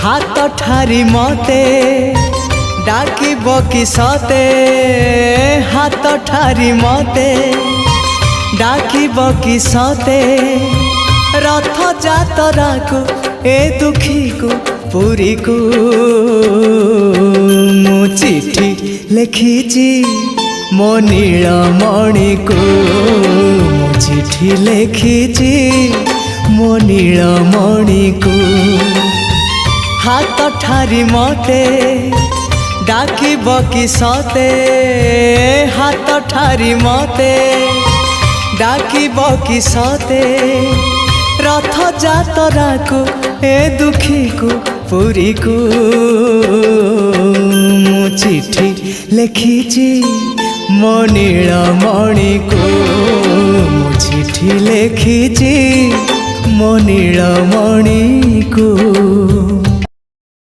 हाथ ठारी मते डाकिब कि सते हाथ ठारी मते डाकिब कि सते रथ जातरा को ए दुखी को पुरी को मु चिठी लिखिची मो नीलमणि को मु चिठी लिखिची मो नीलमणि को हाथ ठारी मते डाकिब कि सते हाथ ठारी मते डाकिब कि सते रथ जातरा को ए दुखी को पुरी को मु चिठी लिखिची मो नीलमणि को मु चिठी लिखिची मो नीलमणि को।